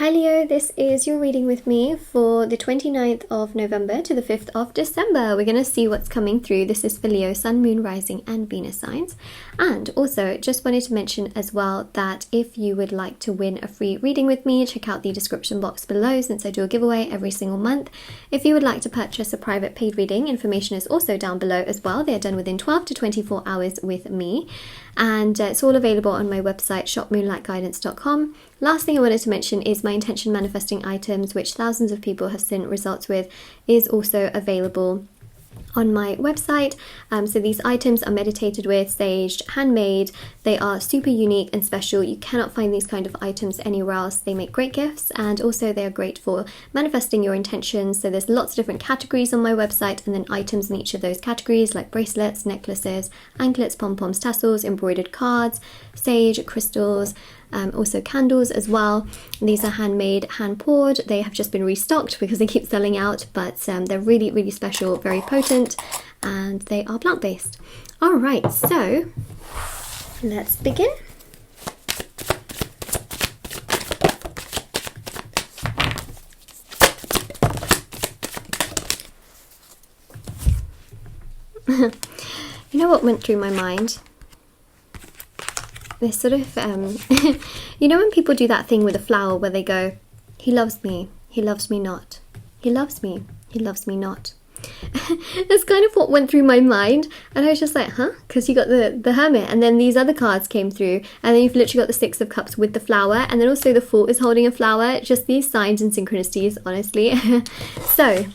Hi Leo, this is your reading with me for the 29th of November to the 5th of December. We're going to see what's coming through. This is for Leo, Sun, Moon, Rising and Venus signs. And also just wanted to mention as well that if you would like to win a free reading with me, check out the description box below since I do a giveaway every single month. If you would like to purchase a private paid reading, information is also down below as well. They are done within 12 to 24 hours with me. And it's all available on my website shopmoonlightguidance.com. Last thing I wanted to mention is my intention manifesting items, which thousands of people have seen results with, is also available on my website. So these items are meditated with, saged, handmade. They are super unique and special. You cannot find these kind of items anywhere else. They make great gifts, and also they are great for manifesting your intentions. So there's lots of different categories on my website, and then items in each of those categories like bracelets, necklaces, anklets, pom-poms, tassels, embroidered cards, sage, crystals, also candles as well. These are handmade, hand poured. They have just been restocked because they keep selling out, but they're really, really special, very potent, and they are plant-based. All right, so let's begin. You know what went through my mind? This sort of, you know when people do that thing with a flower where they go, he loves me not. He loves me not. That's kind of what went through my mind, and I was just like, huh? Because you got the Hermit, and then these other cards came through, and then you've literally got the Six of Cups with the flower, and then also the Fool is holding a flower. Just these signs and synchronicities, honestly. So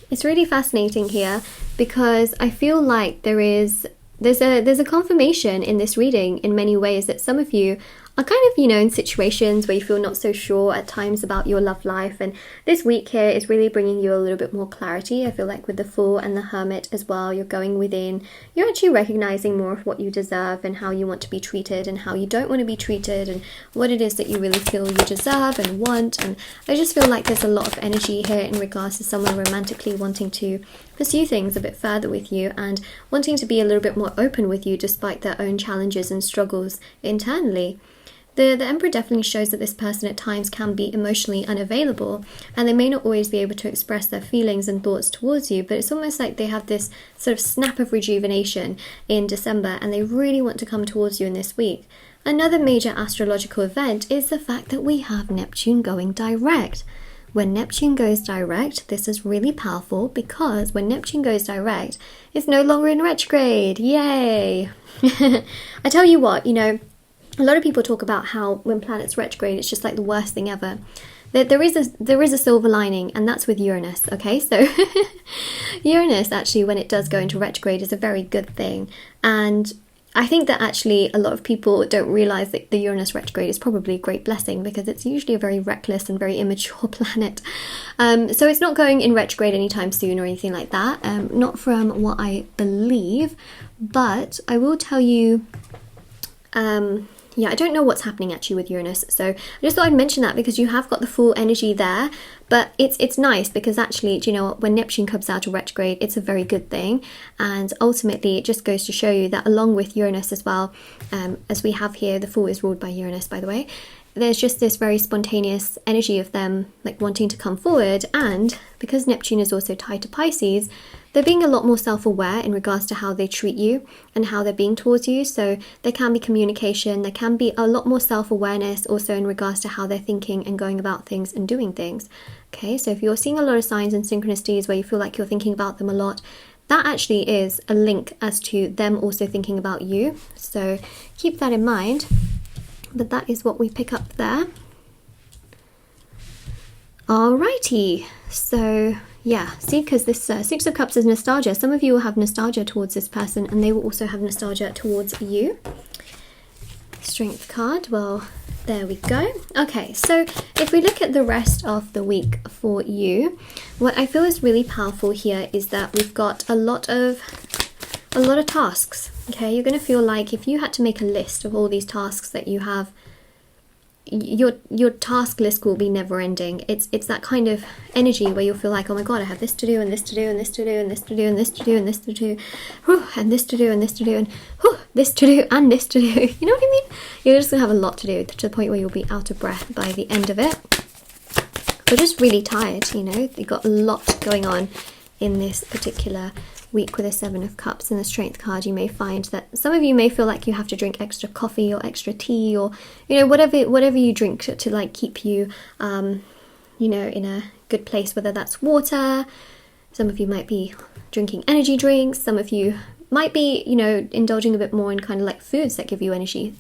it's really fascinating here because I feel like there's a confirmation in this reading in many ways that some of you are kind of, you know, in situations where you feel not so sure at times about your love life, and this week here is really bringing you a little bit more clarity. I feel like with the Fool and the Hermit as well, you're going within, you're actually recognizing more of what you deserve and how you want to be treated and how you don't want to be treated and what it is that you really feel you deserve and want. And I just feel like there's a lot of energy here in regards to someone romantically wanting to pursue things a bit further with you and wanting to be a little bit more open with you despite their own challenges and struggles internally. The Emperor definitely shows that this person at times can be emotionally unavailable, and they may not always be able to express their feelings and thoughts towards you, but it's almost like they have this sort of snap of rejuvenation in December and they really want to come towards you in this week. Another major astrological event is the fact that we have Neptune going direct. When Neptune goes direct, this is really powerful because when Neptune goes direct, it's no longer in retrograde. Yay! I tell you what, you know, a lot of people talk about how when planets retrograde, it's just like the worst thing ever. There is a silver lining, and that's with Uranus, okay? So Uranus, actually, when it does go into retrograde, is a very good thing. And I think that actually a lot of people don't realise that the Uranus retrograde is probably a great blessing because it's usually a very reckless and very immature planet. So it's not going in retrograde anytime soon or anything like that, not from what I believe. But I will tell you... yeah, I don't know what's happening actually with Uranus, so I just thought I'd mention that because you have got the full energy there, but it's nice because actually, do you know what, when Neptune comes out of retrograde, it's a very good thing, and ultimately it just goes to show you that along with Uranus as well, as we have here, the Fool is ruled by Uranus, by the way, there's just this very spontaneous energy of them like wanting to come forward, and because Neptune is also tied to Pisces, they're being a lot more self-aware in regards to how they treat you and how they're being towards you. So there can be communication, there can be a lot more self-awareness also in regards to how they're thinking and going about things and doing things. Okay, so if you're seeing a lot of signs and synchronicities where you feel like you're thinking about them a lot, that actually is a link as to them also thinking about you. So keep that in mind. But that is what we pick up there. Alrighty, so yeah, see, because this Six of Cups is nostalgia. Some of you will have nostalgia towards this person and they will also have nostalgia towards you. Strength card, well, there we go. Okay, so if we look at the rest of the week for you, what I feel is really powerful here is that we've got a lot of tasks. Okay, you're going to feel like if you had to make a list of all these tasks that you have your task list will be never ending. It's that kind of energy where you'll feel like, oh my god, I have this to do and this to do and this to do and this to do and this to do and this to do and this to do and this to do and this to do and this to do. You know what I mean? You're just gonna have a lot to do to the point where you'll be out of breath by the end of it. Or just really tired, you know. You've got a lot going on in this particular week with a 7 of Cups and the Strength card. You may find that some of you may feel like you have to drink extra coffee or extra tea, or you know, whatever you drink to like keep you you know, in a good place, whether that's water. Some of you might be drinking energy drinks. Some of you might be, you know, indulging a bit more in kind of like foods that give you energy.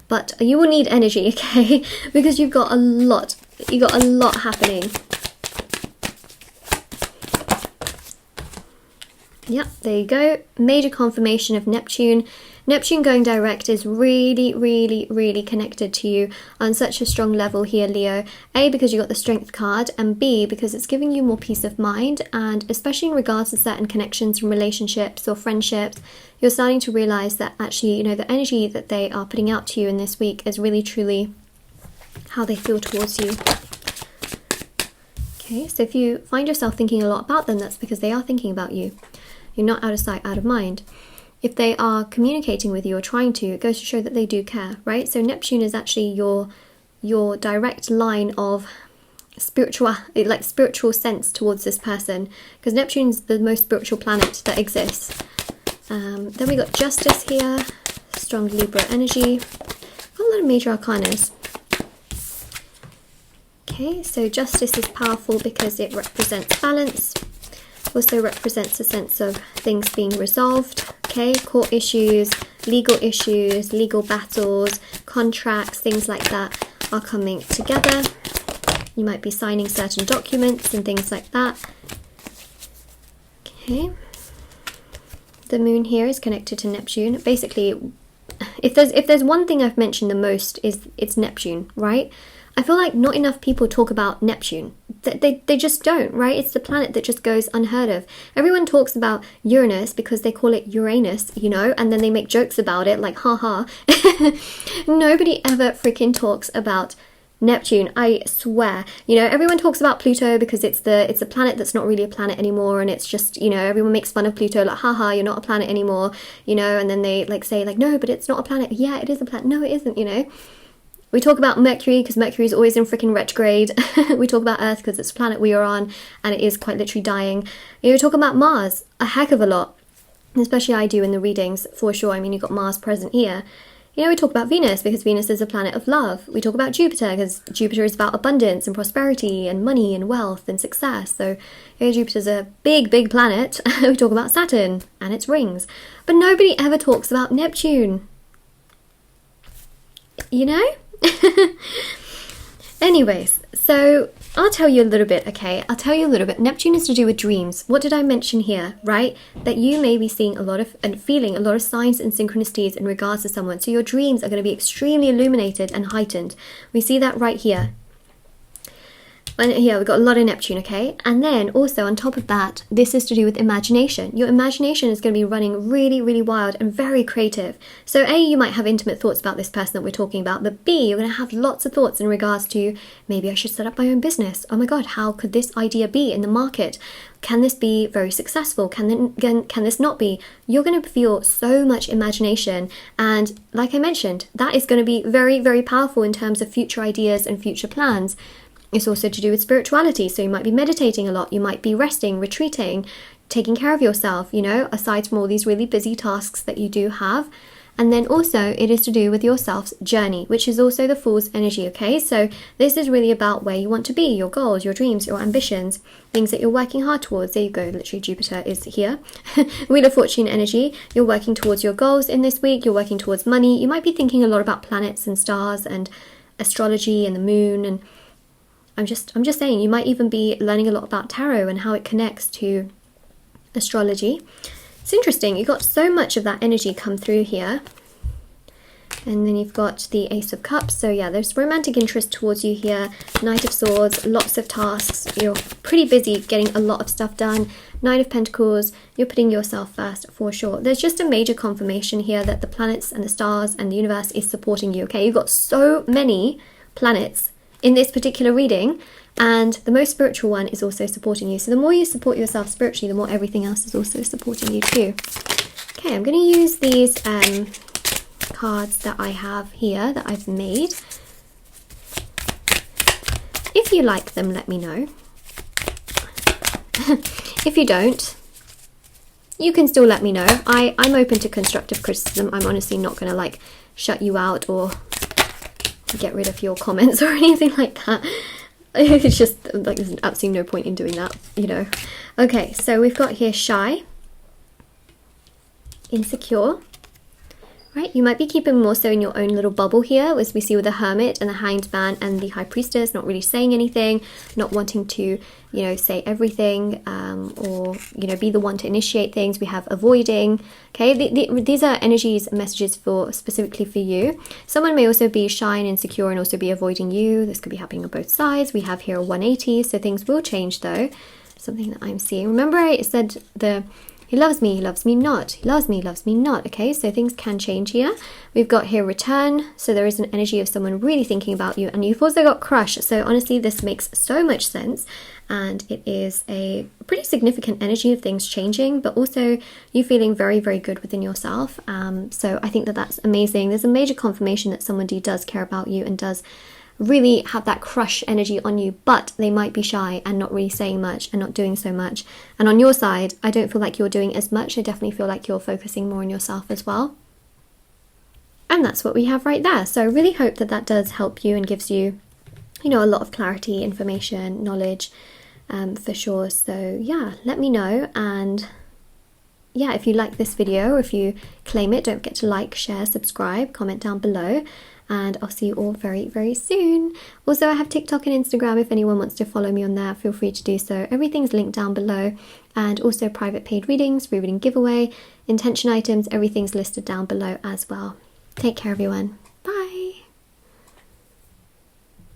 But you will need energy, okay? Because you've got a lot happening. Yep, there you go. Major confirmation of Neptune. Neptune going direct is really, really, really connected to you on such a strong level here, Leo. A, because you got the Strength card, and B, because it's giving you more peace of mind, and especially in regards to certain connections from relationships or friendships, you're starting to realize that actually, you know, the energy that they are putting out to you in this week is really, truly how they feel towards you. Okay, so if you find yourself thinking a lot about them, that's because they are thinking about you. You're not out of sight, out of mind. If they are communicating with you or trying to, it goes to show that they do care, right? So Neptune is actually your direct line of spiritual sense towards this person, because Neptune's the most spiritual planet that exists. Then we got Justice here, strong Libra energy. Got a lot of major arcanas. Okay, so Justice is powerful because it represents balance. Also represents a sense of things being resolved. Okay, court issues, legal battles, contracts, things like that are coming together. You might be signing certain documents and things like that. Okay. The moon here is connected to Neptune. Basically, if there's one thing I've mentioned the most, it's Neptune, right? I feel like not enough people talk about Neptune. They just don't, right? It's the planet that just goes unheard of. Everyone talks about Uranus because they call it Uranus, you know, and then they make jokes about it like, haha. Nobody ever freaking talks about Neptune, I swear. You know, everyone talks about Pluto because it's a planet that's not really a planet anymore, and it's just, you know, everyone makes fun of Pluto, like, haha, you're not a planet anymore, you know, and then they like say like, no, but it's not a planet. Yeah, it is a planet. No, it isn't, you know. We talk about Mercury because Mercury is always in freaking retrograde. We talk about Earth because it's the planet we are on and it is quite literally dying. You know, we talk about Mars a heck of a lot, especially I do in the readings for sure. I mean, you've got Mars present here. You know, we talk about Venus because Venus is a planet of love. We talk about Jupiter because Jupiter is about abundance and prosperity and money and wealth and success. So, you know, Jupiter's a big, big planet. We talk about Saturn and its rings. But nobody ever talks about Neptune. You know? Anyways, so I'll tell you a little bit, okay? I'll tell you a little bit. Neptune is to do with dreams. What did I mention here, right? That you may be seeing a lot of and feeling a lot of signs and synchronicities in regards to someone. So your dreams are going to be extremely illuminated and heightened. We see that right here. And here we've got a lot of Neptune, okay? And then also on top of that, this is to do with imagination. Your imagination is going to be running really, really wild and very creative. So A, you might have intimate thoughts about this person that we're talking about, but B, you're going to have lots of thoughts in regards to, maybe I should set up my own business. Oh my God, how could this idea be in the market? Can this be very successful? Can this not be? You're going to feel so much imagination. And like I mentioned, that is going to be very, very powerful in terms of future ideas and future plans. It's also to do with spirituality, so you might be meditating a lot, you might be resting, retreating, taking care of yourself, you know, aside from all these really busy tasks that you do have. And then also it is to do with your self's journey, which is also the Fool's energy, okay? So this is really about where you want to be, your goals, your dreams, your ambitions, things that you're working hard towards. There you go, literally Jupiter is here. Wheel of Fortune energy, you're working towards your goals in this week, you're working towards money. You might be thinking a lot about planets and stars and astrology and the moon, and I'm just saying, you might even be learning a lot about tarot and how it connects to astrology. It's interesting, you've got so much of that energy come through here. And then you've got the Ace of Cups. So yeah, there's romantic interest towards you here. Knight of Swords, lots of tasks. You're pretty busy getting a lot of stuff done. Nine of Pentacles, you're putting yourself first for sure. There's just a major confirmation here that the planets and the stars and the universe is supporting you, okay? You've got so many planets in this particular reading, and the most spiritual one is also supporting you. So the more you support yourself spiritually, the more everything else is also supporting you too. Okay, I'm going to use these cards that I have here that I've made. If you like them, let me know. If you don't, you can still let me know. I'm open to constructive criticism. I'm honestly not going to like shut you out or get rid of your comments or anything like that. It's just like there's absolutely no point in doing that, you know. Okay, so we've got here shy, insecure. Right, you might be keeping more so in your own little bubble here, as we see with the Hermit and the Hanged Man and the High Priestess, not really saying anything, not wanting to, you know, say everything, or, you know, be the one to initiate things. We have avoiding. Okay, these are energies and messages for specifically for you. Someone may also be shy and insecure and also be avoiding you. This could be happening on both sides. We have here a 180, so things will change though. Something that I'm seeing. Remember I said he loves me not. He loves me not. Okay, so things can change here. We've got here return. So there is an energy of someone really thinking about you. And you've also got crush. So honestly, this makes so much sense. And it is a pretty significant energy of things changing, but also you feeling very, very good within yourself. So I think that that's amazing. There's a major confirmation that somebody does care about you and does really have that crush energy on you, but they might be shy and not really saying much and not doing so much. And on your side, I don't feel like you're doing as much. I definitely feel like you're focusing more on yourself as well. And that's what we have right there. So I really hope that that does help you and gives you, you know, a lot of clarity, information, knowledge, for sure. So yeah, let me know. And yeah, if you like this video, if you claim it, don't forget to like, share, subscribe, comment down below. And I'll see you all very, very soon. Also, I have TikTok and Instagram. If anyone wants to follow me on there, feel free to do so. Everything's linked down below. And also private paid readings, reading giveaway, intention items, everything's listed down below as well. Take care, everyone.